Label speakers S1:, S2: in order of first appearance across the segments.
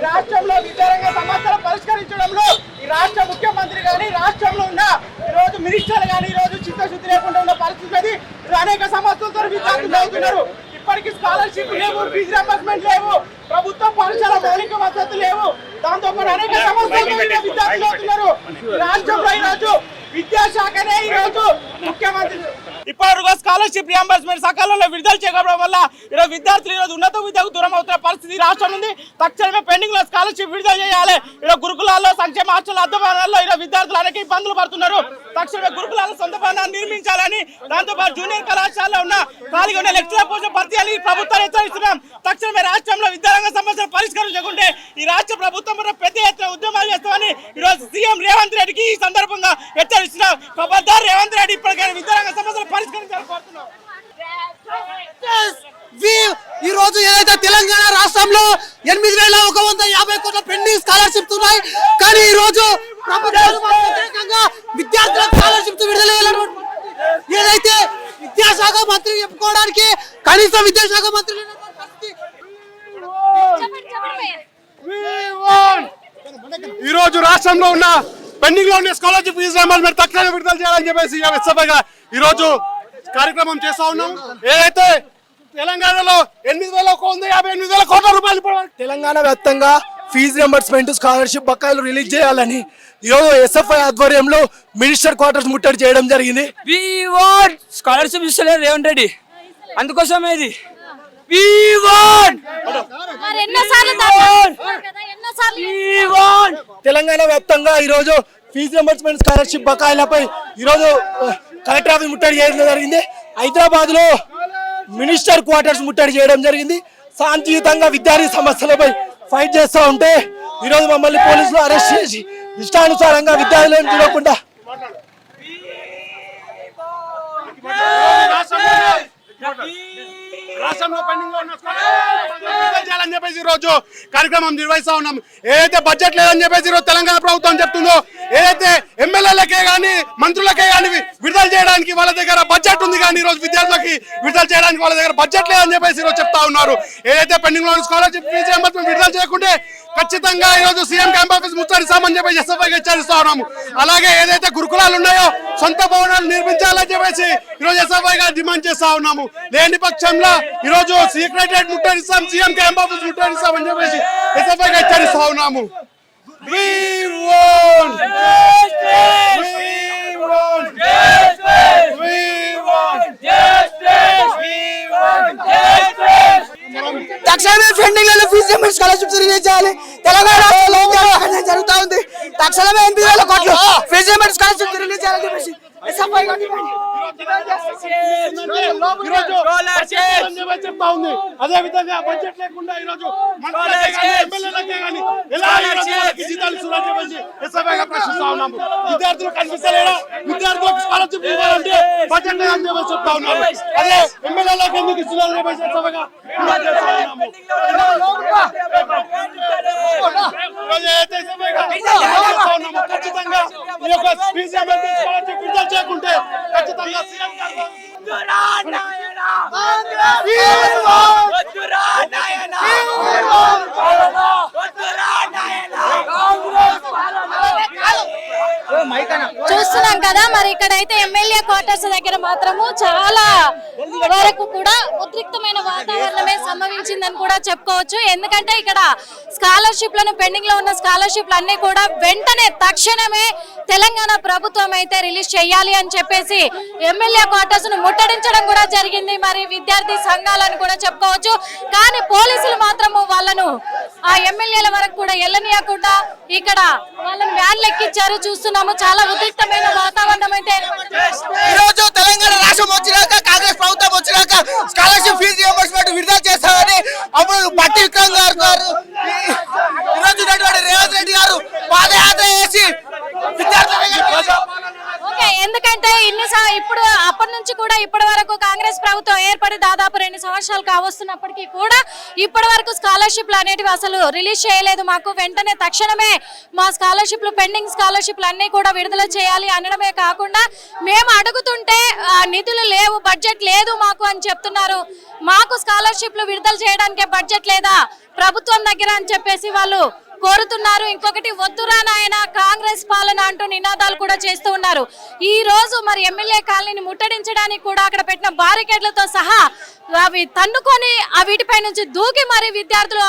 S1: ఈ రాష్ట్రంలో విద్యారంగ సమస్యలు పరిష్కరించడంలో ఈ రాష్ట్ర ముఖ్యమంత్రి కానీ రాష్ట్రంలో ఉన్న ఈ రోజు మినిస్టర్లు కానీ ఈ రోజు చిత్తశుద్ధి లేకుండా ఉన్న పరిస్థితి అది. అనేక సమస్యలతో విద్యార్థులు అవుతున్నారు. ఇప్పటికీ స్కాలర్షిప్ లేవు, ఫీజు రింబర్స్మెంట్ లేవు, ప్రభుత్వ పాఠశాల మౌలిక వసతులు లేవు. దాంతో పాటు అనేక సమస్యలతో విద్యార్థులు అవుతున్నారు. రాష్ట్రంలో ఈ రోజు విద్యాశాఖనే ఈ రోజు ముఖ్యమంత్రి ఇప్పటివరకు స్కాలర్షిప్ రియంబర్స్మెంట్ సకాలంలో విడుదల చేయకపోవడం వల్ల ఈరోజు విద్యార్థులు ఈరోజు ఉన్నత విద్యకు దూరం అవుతున్న పరిస్థితి రాష్ట్రం ఉంది. తక్షణమే పెండింగ్ లో స్కాలర్షిప్ విడుదల చేయాలి. ఈరోజు గురుకులాల్లో సంక్షేమ హాస్టల్ అద్దభవనాల్లో ఈరోజు విద్యార్థులు అనేక ఇబ్బందులు పడుతున్నారు. తక్షణమే గురుకులాల సొంత భవనాన్ని నిర్మించాలని, దాంతో పాటు జూనియర్ కళాశాలలో ఉన్న ఖాళీగా ఉన్న లెక్చరర్ పోస్టుల భర్తీ అని ప్రభుత్వాన్ని హెచ్చరిస్తున్నాం. తక్షణమే రాష్ట్రంలో విద్యారంగ సమస్యలు పరిష్కరించకుంటే ఈ రాష్ట్ర ప్రభుత్వం పెద్ద ఎత్తున ఉద్యమాలు చేస్తామని ఈరోజు సీఎం రేవంత్ రెడ్డికి ఈ సందర్భంగా హెచ్చరిస్తున్నాం. ఖబర్దార్ రేవంత్ రెడ్డి ఇప్పటికైనా విద్యారంగ సమస్యలు పరిష్కరించాలని కోరుతున్నాం.
S2: ఈ రోజు ఏదైతే తెలంగాణ రాష్ట్రంలో 8,150 కోట్ల పెండింగ్ స్కాలర్షిప్స్ ఉన్నాయి, కానీ ఈ రోజు ప్రభుత్వంగా విద్యార్థులకు స్కాలర్షిప్స్ విడుదల ఏదైతే విద్యాశాఖ మంత్రి చెప్పుకోవడానికి కనీసం విద్యాశాఖ మంత్రి
S3: ఈ రోజు రాష్ట్రంలో ఉన్న పెండింగ్ లో ఉన్న స్కాలర్షిప్ ఫీజు రింబర్స్మెంట్ తక్షణమే విడుదల చేయాలని చెప్పేసి ఎస్ఎఫ్ఐగా ఈ రోజు కార్యక్రమం చేస్తా ఉన్నాం. ఏదైతే తెలంగాణలో 8,158 కోట్ల రూపాయలు
S2: తెలంగాణ వ్యాప్తంగా ఫీజు రింబర్స్మెంట్ స్కాలర్షిప్ బకాయిలు రిలీజ్ చేయాలని ఈరోజు ఎస్ఎఫ్ఐ ఆధ్వర్యంలో మినిస్టర్ క్వార్టర్స్ ముట్టడి చేయడం జరిగింది.
S4: స్కాలర్షిప్ ఇస్తలేదు రేవంత్ రెడ్డి, అందుకోసమే ఇది
S2: తెలంగాణ వ్యాప్తంగా ఈరోజు ఫీజు రింబర్స్మెంట్ స్కాలర్షిప్ బకాయిలపై ఈరోజు కలెక్టర్ ఆఫీస్ ముట్టడి చేయడం జరిగింది. హైదరాబాద్ లో మినిస్టర్ క్వార్టర్స్ ముట్టడి చేయడం జరిగింది. శాంతియుతంగా విద్యార్థి సమస్యలపై ఫైట్ చేస్తూ ఉంటే ఈరోజు మమ్మల్ని పోలీసులు అరెస్ట్ చేసి ఇష్టానుసారంగా విద్యార్థులను చూడకుండా
S3: రాష్ట్రంలో పెండింగ్ లో ఉన్న చేయాలని చెప్పేసి ఈ రోజు కార్యక్రమం నిర్వహిస్తా ఉన్నాం. ఏదైతే బడ్జెట్ లేదని చెప్పేసి ఈరోజు తెలంగాణ ప్రభుత్వం చెప్తుందో, ఏదైతే ఎమ్మెల్యేలకే కానీ మంత్రులకే కానీ విడుదల చేయడానికి వాళ్ళ దగ్గర బడ్జెట్ ఉంది, కానీ ఈ రోజు విద్యార్థులకి విడుదల చేయడానికి వాళ్ళ దగ్గర బడ్జెట్ లేదని చెప్పేసి ఈరోజు చెప్తా ఉన్నారు. ఏదైతే పెండింగ్ లో స్కాలర్షిప్ ఫీజు రింబర్స్మెంట్ విడుదల చేయకుంటే ఖచ్చితంగా ఈ రోజు సీఎం క్యాంప్ ఆఫీస్ ముట్టడిస్తామని చెప్పేసి ఎస్ఎఫ్ఐగా హెచ్చరిస్తా ఉన్నాము. అలాగే ఏదైతే గురుకులాలు ఉన్నాయో సొంత భవనాలు నిర్మించాలని చెప్పేసి ఈరోజు ఎస్ఎఫ్ఐగా డిమాండ్ చేస్తా ఉన్నాము. లేని పక్షంలో ఈరోజు సెక్రటరియట్ ముట్టడిస్తాం, సీఎం క్యాంప్ ఆఫీస్ ముట్టడిస్తామని చెప్పేసి ఎస్ఎఫ్ఐగా హెచ్చరిస్తా ఉన్నాము.
S2: తక్షణమే పెండింగ్ లో ఫీజు రింబర్స్మెంట్ స్కాలర్షిప్స్ రిలీజ్ చేయాలి. తెలంగాణ రాష్ట్రంలో జరుగుతూ ఉంది. తక్షణమే 8,000 కోట్లు ఫీజు రింబర్స్మెంట్ స్కాలర్షిప్స్ రిలీజ్ చేయాలని చెప్పేసి
S3: అదే విధంగా బడ్జెట్ లేకుండా ఈ రోజు ప్రశ్నిస్తా ఉన్నాము. విద్యార్థులు కనిపిస్తలేదా? విద్యార్థులకు స్కాలర్షిప్ ఇవ్వాలంటే బడ్జెట్ లేదని చెప్పేసి చెప్తా ఉన్నాము. అదే ఎమ్మెల్యేలకు ఎందుకు ఇస్తున్నారు చెప్పేసి ఖచ్చితంగా ఈ యొక్క ఫీజు రింబర్స్మెంట్ విడుదల చేయకుంటే ఖచ్చితంగా సీఎం
S5: చూస్తున్నాం కదా, మరి ఇక్కడైతే ఎమ్మెల్యే క్వార్టర్స్ దగ్గర మాత్రము చాలా వరకు కూడా ఉద్రిక్తమైన వాతావరణమే సంభవించిందని కూడా చెప్పుకోవచ్చు. ఎందుకంటే ఇక్కడ స్కాలర్షిప్లను పెండింగ్ లో ఉన్న స్కాలర్షిప్లు అన్ని కూడా వెంటనే తక్షణమే తెలంగాణ ప్రభుత్వం అయితే రిలీజ్ చేయాలి అని చెప్పేసి ఎమ్మెల్యే క్వార్టర్స్ ను ముట్టడించడం కూడా జరిగింది. మరి విద్యార్థి సంఘాలను కూడా చెప్పుకోవచ్చు. కానీ పోలీసులు మాత్రము వాళ్ళను ఆ ఎమ్మెల్యేల వరకు కూడా వెళ్ళనీయకుండా ఇక్కడ వాళ్ళని వ్యాన్లు ఎక్కించారు. చూస్తున్నాము, చాలా ఉద్రిక్తమైన వాతావరణం అయితే.
S2: ఈ రోజు తెలంగాణ రాష్ట్రం వచ్చినాక, కాంగ్రెస్ ప్రభుత్వం వచ్చినాక స్కాలర్షిప్ ఫీజు రింబర్స్మెంట్ విడుదల చేస్తామని అప్పుడు పట్టి విక్రమ్ గారు ఈరోజు రేవంత్ రెడ్డి గారు పాదయాత్ర చేసి
S5: ఓకే, ఎందుకంటే ఇప్పుడు అప్పటి నుంచి కూడా ఇప్పటి వరకు కాంగ్రెస్ ప్రభుత్వం ఏర్పడి దాదాపు 2 సంవత్సరాలు కావస్తున్నప్పటికీ కూడా ఇప్పటి వరకు స్కాలర్షిప్లు అనేటివి అసలు రిలీజ్ చేయలేదు. మాకు వెంటనే తక్షణమే మా స్కాలర్షిప్లు పెండింగ్ స్కాలర్షిప్లు అన్నీ కూడా విడుదల చేయాలి అనడమే కాకుండా మేము అడుగుతుంటే నిధులు లేవు, బడ్జెట్ లేదు మాకు అని చెప్తున్నారు. మాకు స్కాలర్షిప్లు విడుదల చేయడానికే బడ్జెట్ లేదా ప్రభుత్వం దగ్గర అని చెప్పేసి వాళ్ళు కోరుతున్నారు. ఇంకొకటి వద్దురా నాయన కాంగ్రెస్ పాలన అంటూ నినాదాలు కూడా చేస్తూ ఉన్నారు. ఈ రోజు మరి ఎమ్మెల్యే కాలనీని ముట్టడించడానికి కూడా అక్కడ పెట్టిన బారికేడ్లతో సహా అవి తన్నుకొని వీటిపై నుంచి దూకి మరి విద్యార్థులు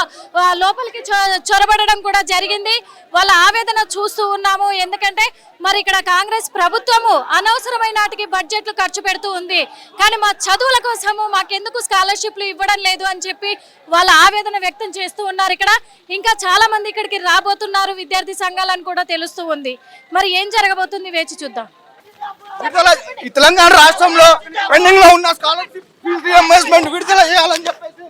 S5: లోపలికి చొరబడడం కూడా జరిగింది. వాళ్ళ ఆవేదన చూస్తూ ఉన్నాము. ఎందుకంటే మరి ఇక్కడ కాంగ్రెస్ ప్రభుత్వము అనవసరమైన నాటికి బడ్జెట్లు ఖర్చు పెడుతూ ఉంది, కానీ మా చదువుల కోసము మాకెందుకు స్కాలర్షిప్లు ఇవ్వడం లేదు అని చెప్పి వాళ్ళ ఆవేదన వ్యక్తం చేస్తూ ఉన్నారు. ఇక్కడ ఇంకా చాలా మంది ఇక్కడికి రాబోతున్నారు విద్యార్థి సంఘాలను కూడా తెలుస్తూ ఉంది. మరి ఏం జరగబోతుంది వేచి చూద్దాం.
S2: ఈ తెలంగాణ రాష్ట్రంలో పెండింగ్ లో ఉన్న స్కాలర్షిప్ ఫీజు రియంబర్స్మెంట్ విడుదల చేయాలని చెప్పేసి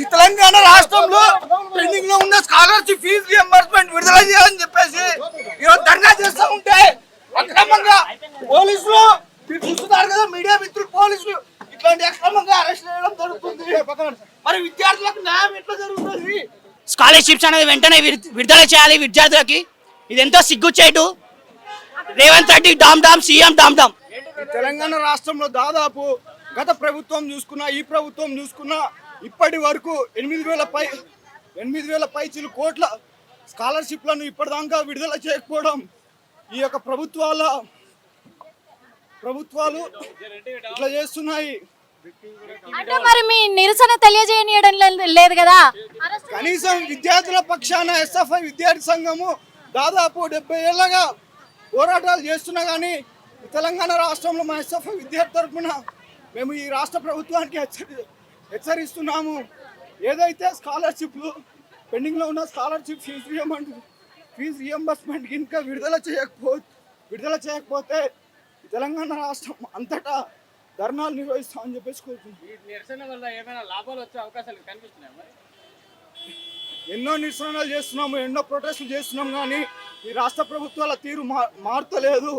S2: ఈ తెలంగాణ రాష్ట్రంలో పెండింగ్ లో ఉన్న స్కాలర్షిప్ ఫీజు రియంబర్స్మెంట్ విడుదల చేయాలని చెప్పేసి ఈరోజు ధర్నా చేస్తూ ఉంటే అక్రమంగా పోలీసులు చూస్తున్నారు కదా, మీడియా మిత్రులు పోలీసులు ఇట్లాంటి అక్రమంగా అరెస్ట్ చేయడం జరుగుతుంది. మరి విద్యార్థులకు న్యాయం ఎట్లా జరుగుతుంది?
S6: స్కాలర్షిప్స్ అనేది వెంటనే విడుదల చేయాలి విద్యార్థులకి. ఇది ఎంతో సిగ్గుచేటు. రేవంత్ రెడ్డి డామ్ డామ్, సీఎం డామ్ డామ్.
S2: తెలంగాణ రాష్ట్రంలో దాదాపు గత ప్రభుత్వం చూసుకున్నా ఈ ప్రభుత్వం చూసుకున్నా ఇప్పటి వరకు 8,000 పైచీలు కోట్ల స్కాలర్షిప్లను ఇప్పటిదాకా విడుదల చేయకపోవడం ఈ యొక్క ప్రభుత్వాలు ఇట్లా చేస్తున్నాయి.
S5: అంటే మరి మీ నిరసన తెలియజేయడం లేదు కదా?
S2: కనీసం విద్యార్థుల పక్షాన ఎస్ఎఫ్ఐ విద్యార్థి సంఘము దాదాపు 70 ఏళ్ళగా పోరాటాలు చేస్తున్నా కానీ తెలంగాణ రాష్ట్రంలో మా ఎస్ఎఫ్ఐ విద్యార్థి తరఫున మేము ఈ రాష్ట్ర ప్రభుత్వానికి హెచ్చరిస్తున్నాము. ఏదైతే స్కాలర్షిప్లు పెండింగ్లో ఉన్న స్కాలర్షిప్ ఫీజు రియంబర్స్మెంట్ ఇంకా విడుదల చేయకపోతే తెలంగాణ రాష్ట్రం అంతటా ధర్నాలు నిర్వహిస్తామని చెప్పేసి ఎన్నో నిరసనలు చేస్తున్నాము, ఎన్నో ప్రొటెస్టులు చేస్తున్నాం, కానీ ఈ రాష్ట్ర ప్రభుత్వాల తీరు మారుతలేదు.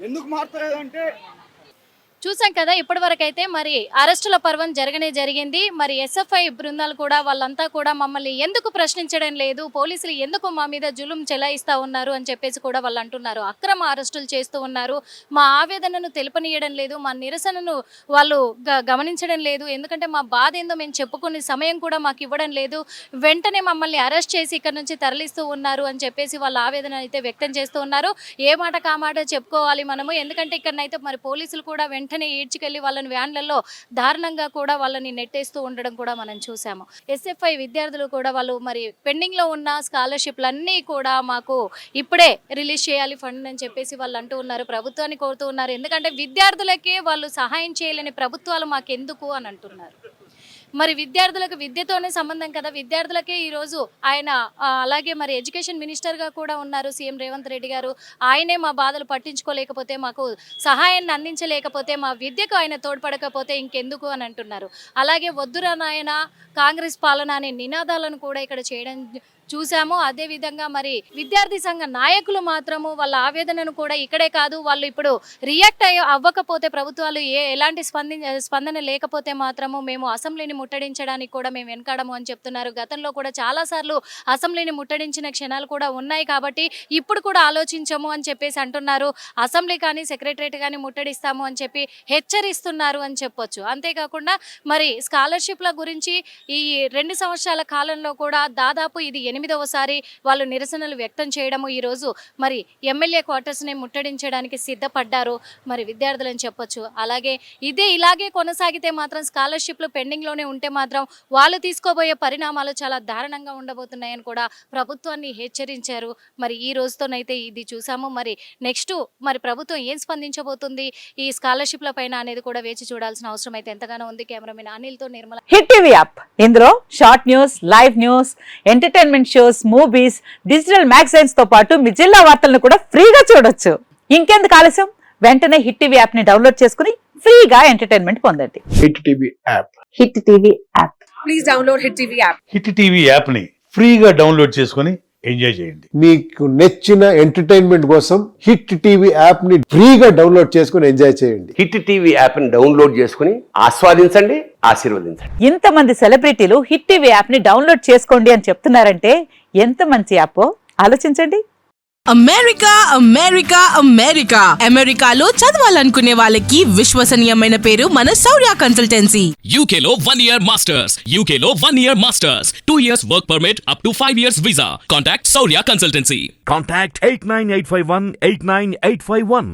S2: ఎందుకు మారుతలేదంటే
S5: చూసాం కదా ఇప్పటి వరకు అయితే మరి అరెస్టుల పర్వం జరిగింది. మరి ఎస్ఎఫ్ఐ బృందాలు కూడా వాళ్ళంతా కూడా మమ్మల్ని ఎందుకు ప్రశ్నించడం లేదు, పోలీసులు ఎందుకు మా మీద జులుం చెలాయిస్తా ఉన్నారు అని చెప్పేసి కూడా వాళ్ళు అంటున్నారు. అక్రమ అరెస్టులు చేస్తూ ఉన్నారు, మా ఆవేదనను తెలుపనీయడం లేదు, మా నిరసనను వాళ్ళు గమనించడం లేదు. ఎందుకంటే మా బాధ ఏందో మేము చెప్పుకునే సమయం కూడా మాకు ఇవ్వడం లేదు, వెంటనే మమ్మల్ని అరెస్ట్ చేసి ఇక్కడ నుంచి తరలిస్తూ ఉన్నారు అని చెప్పేసి వాళ్ళ ఆవేదన అయితే వ్యక్తం చేస్తూ ఉన్నారు. ఏ మాట కామాట చెప్పుకోవాలి మనము. ఎందుకంటే ఇక్కడనైతే మరి పోలీసులు కూడా వెంటనే ఈడ్చుకెళ్లి వాళ్ళని వ్యాన్లలో దారుణంగా కూడా వాళ్ళని నెట్టేస్తూ ఉండడం కూడా మనం చూసాము. ఎస్ఎఫ్ఐ విద్యార్థులు కూడా వాళ్ళు మరి పెండింగ్ లో ఉన్న స్కాలర్షిప్లన్నీ కూడా మాకు ఇప్పుడే రిలీజ్ చేయాలి ఫండ్ అని చెప్పేసి వాళ్ళు అంటూ ఉన్నారు, ప్రభుత్వాన్ని కోరుతూ ఉన్నారు. ఎందుకంటే విద్యార్థులకే వాళ్ళు సహాయం చేయలేని ప్రభుత్వాలు మాకెందుకు అని అంటున్నారు. మరి విద్యార్థులకు విద్యతోనే సంబంధం కదా, విద్యార్థులకే ఈరోజు ఆయన అలాగే మరి ఎడ్యుకేషన్ మినిస్టర్గా కూడా ఉన్నారు సీఎం రేవంత్ రెడ్డి గారు. ఆయనే మా బాధలు పట్టించుకోలేకపోతే, మాకు సహాయాన్ని అందించలేకపోతే, మా విద్యకు ఆయన తోడ్పడకపోతే ఇంకెందుకు అని అంటున్నారు. అలాగే వద్దురా నాయన కాంగ్రెస్ పాలన అనే నినాదాలను కూడా ఇక్కడ చేయడం చూసాము. అదే విధంగా మరి విద్యార్థి సంఘ నాయకులు మాత్రము వాళ్ళ ఆవేదనను కూడా ఇక్కడే కాదు, వాళ్ళు ఇప్పుడు రియాక్ట్ అవ్వకపోతే ప్రభుత్వాలు ఎలాంటి స్పందన లేకపోతే మాత్రము మేము అసెంబ్లీని ముట్టడించడానికి కూడా మేము వెనకాడము అని చెప్తున్నారు. గతంలో కూడా చాలాసార్లు అసెంబ్లీని ముట్టడించిన క్షణాలు కూడా ఉన్నాయి, కాబట్టి ఇప్పుడు కూడా ఆలోచించము అని చెప్పేసి అంటున్నారు. అసెంబ్లీ కానీ సెక్రటరేట్ కానీ ముట్టడిస్తాము అని చెప్పి హెచ్చరిస్తున్నారు అని చెప్పొచ్చు. అంతేకాకుండా మరి స్కాలర్షిప్ల గురించి ఈ 2 సంవత్సరాల కాలంలో కూడా దాదాపు ఇది 8వసారి వాళ్ళు నిరసనలు వ్యక్తం చేయడము. ఈరోజు మరి ఎమ్మెల్యే క్వార్టర్స్ని ముట్టడించడానికి సిద్ధపడ్డారు మరి విద్యార్థులు అని చెప్పొచ్చు. అలాగే ఇలాగే కొనసాగితే మాత్రం స్కాలర్షిప్లు పెండింగ్లోనే ఉంటే మాత్రం వాళ్ళు తీసుకోబోయే పరిణామాలు చాలా దారుణంగా ఉండబోతున్నాయని కూడా ప్రభుత్వాన్ని హెచ్చరించారు. మరి ఈ రోజుతోనైతే ఇది చూసాము. మరి నెక్స్ట్ మరి ప్రభుత్వం ఏం స్పందించబోతుంది ఈ స్కాలర్షిప్ల పైన అనేది కూడా వేచి చూడాల్సిన అవసరం అయితే ఎంతగానో ఉంది. కెమెరామెన్ అనిల్తో నిర్మల.
S7: హిట్ టీవీ యాప్ ఇందులో short news, live news, entertainment shows, movies, digital magazines తో పాటు మీ జిల్లా వార్తలను కూడా ఫ్రీగా చూడొచ్చు. ఇంకెందుకు ఆలస్యం, వెంటనే హిట్ టీవీ యాప్ ని డౌన్లోడ్ చేసుకుని ఫ్రీగా ఎంటర్టైన్మెంట్ పొందండి.
S8: Hit TV app.
S7: Hit TV app.
S9: Please download Hit TV app.
S10: Hit TV యాప్ని ఫ్రీగా డౌన్లోడ్ చేసుకొని ఎంజాయ్ చేయండి.
S8: మీకు నచ్చిన ఎంటర్టైన్మెంట్ కోసం హిట్ టీవీ యాప్ ని ఫ్రీగా డౌన్లోడ్ చేసుకుని ఎంజాయ్ చేయండి.
S11: హిట్ టీవీ యాప్ని డౌన్లోడ్ చేసుకుని ఆస్వాదించండి, ఆశీర్వదించండి.
S7: ఇంతమంది సెలబ్రిటీలు హిట్ టీవీ యాప్ ని డౌన్లోడ్ చేసుకోండి అని చెప్తున్నారంటే ఎంత మంచి యాప్ ఆలోచించండి.
S9: అమెరికా అమెరికా అమెరికా అమెరికాలో చదవాలనుకునే వాళ్ళకి విశ్వసనీయమైన పేరు మన శౌర్య కన్సల్టెన్సీ.
S12: UK లో 1 year masters, UK లో 1 year masters, 2 years work permit up to 5 years visa. Contact Saurya Consultancy.
S13: Contact 89851 89851.